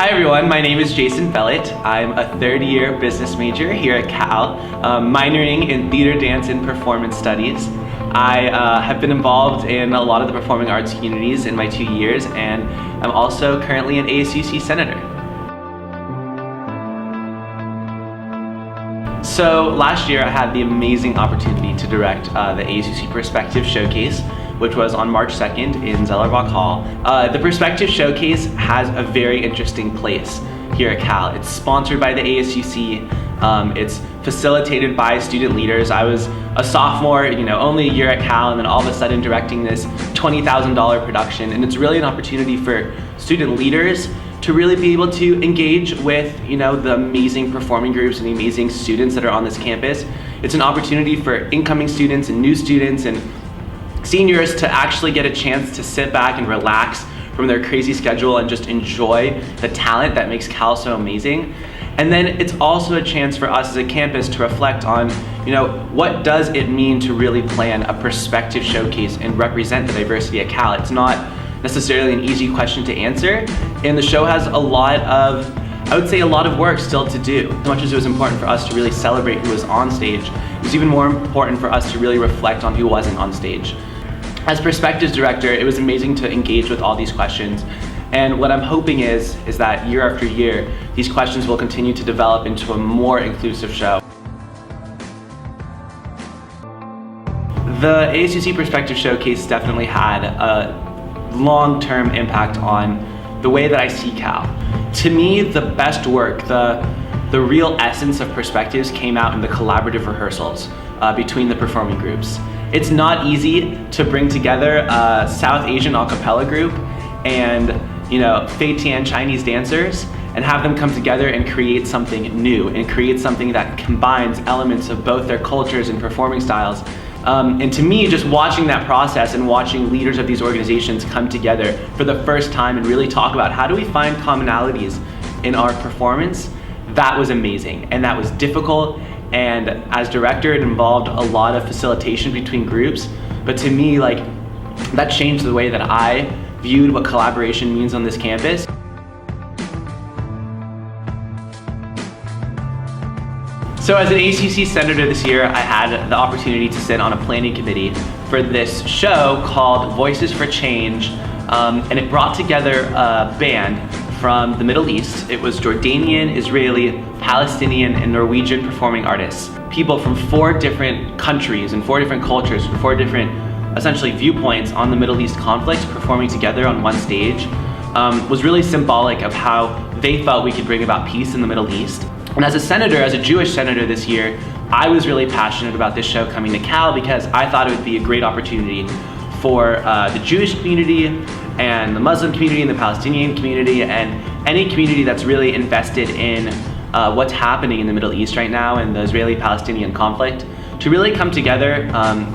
Hi everyone, my name is Jason Bellet. I'm a third-year business major here at Cal, minoring in theater, dance, and performance studies. I have been involved in a lot of the performing arts communities in my 2 years, and I'm also currently an ASUC Senator. So last year I had the amazing opportunity to direct the ASUC Perspectives Showcase, which was on March 2nd in Zellerbach Hall. The Perspectives Showcase has a very interesting place here at Cal. It's sponsored by the ASUC, it's facilitated by student leaders. I was a sophomore, only a year at Cal, and then all of a sudden directing this $20,000 production, and it's really an opportunity for student leaders to really be able to engage with the amazing performing groups and the amazing students that are on this campus. It's an opportunity for incoming students and new students and seniors to actually get a chance to sit back and relax from their crazy schedule and just enjoy the talent that makes Cal so amazing. And then it's also a chance for us as a campus to reflect on, what does it mean to really plan a perspective showcase and represent the diversity at Cal? It's not necessarily an easy question to answer, and the show has a lot of work still to do. As much as it was important for us to really celebrate who was on stage, it was even more important for us to really reflect on who wasn't on stage. As Perspectives Director, it was amazing to engage with all these questions, and what I'm hoping is that year after year, these questions will continue to develop into a more inclusive show. The ASUC Perspectives Showcase definitely had a long-term impact on the way that I see Cal. To me, the best work, the real essence of Perspectives came out in the collaborative rehearsals between the performing groups. It's not easy to bring together a South Asian a cappella group and Fei Tian Chinese dancers and have them come together and create something new and create something that combines elements of both their cultures and performing styles. And to me, just watching that process and watching leaders of these organizations come together for the first time and really talk about how do we find commonalities in our performance, that was amazing and that was difficult. And as director, it involved a lot of facilitation between groups. But to me, that changed the way that I viewed what collaboration means on this campus. So as an ASUC Senator this year, I had the opportunity to sit on a planning committee for this show called Voices for Change, and it brought together a band from the Middle East. It was Jordanian, Israeli, Palestinian, and Norwegian performing artists. People from 4 different countries and 4 different cultures, from 4 different, essentially, viewpoints on the Middle East conflict performing together on one stage was really symbolic of how they felt we could bring about peace in the Middle East. And as a senator, as a Jewish senator this year, I was really passionate about this show coming to Cal because I thought it would be a great opportunity for the Jewish community and the Muslim community and the Palestinian community and any community that's really invested in what's happening in the Middle East right now and the Israeli-Palestinian conflict to really come together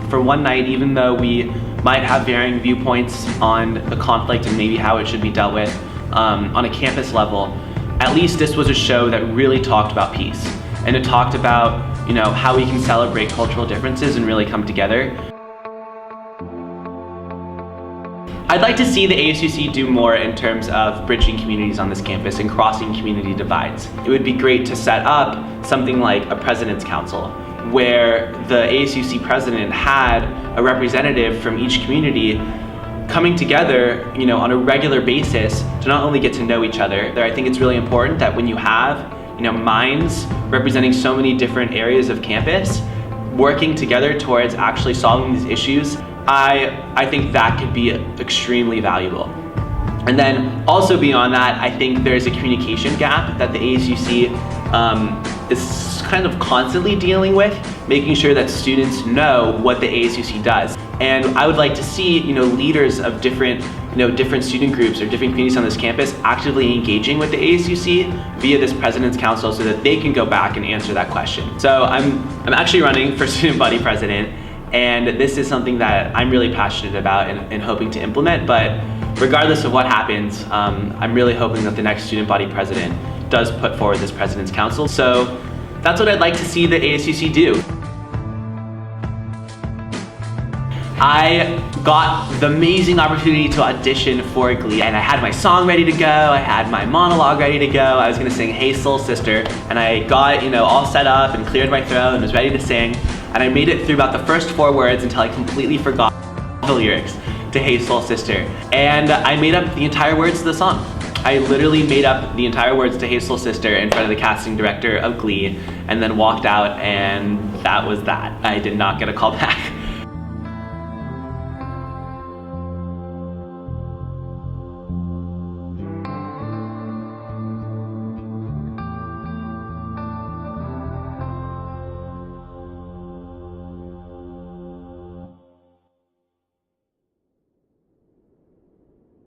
for one night, even though we might have varying viewpoints on the conflict and maybe how it should be dealt with on a campus level. At least this was a show that really talked about peace, and it talked about how we can celebrate cultural differences and really come together. I'd like to see the ASUC do more in terms of bridging communities on this campus and crossing community divides. It would be great to set up something like a President's Council, where the ASUC president had a representative from each community coming together, on a regular basis to not only get to know each other. I think it's really important that when you have, minds representing so many different areas of campus, working together towards actually solving these issues, I think that could be extremely valuable. And then also beyond that, I think there's a communication gap that the ASUC is kind of constantly dealing with, making sure that students know what the ASUC does. And I would like to see, leaders of different student groups or different communities on this campus actively engaging with the ASUC via this President's Council so that they can go back and answer that question. So I'm actually running for student body president, and this is something that I'm really passionate about and hoping to implement. But regardless of what happens, I'm really hoping that the next student body president does put forward this President's Council. So that's what I'd like to see the ASUC do. I got the amazing opportunity to audition for Glee, and I had my song ready to go, I had my monologue ready to go, I was gonna sing Hey Soul Sister, and I got, all set up and cleared my throat and was ready to sing, and I made it through about the first 4 words until I completely forgot the lyrics to Hey Soul Sister, and I made up the entire words to the song. I literally made up the entire words to Hey Soul Sister in front of the casting director of Glee, and then walked out, and that was that. I did not get a call back.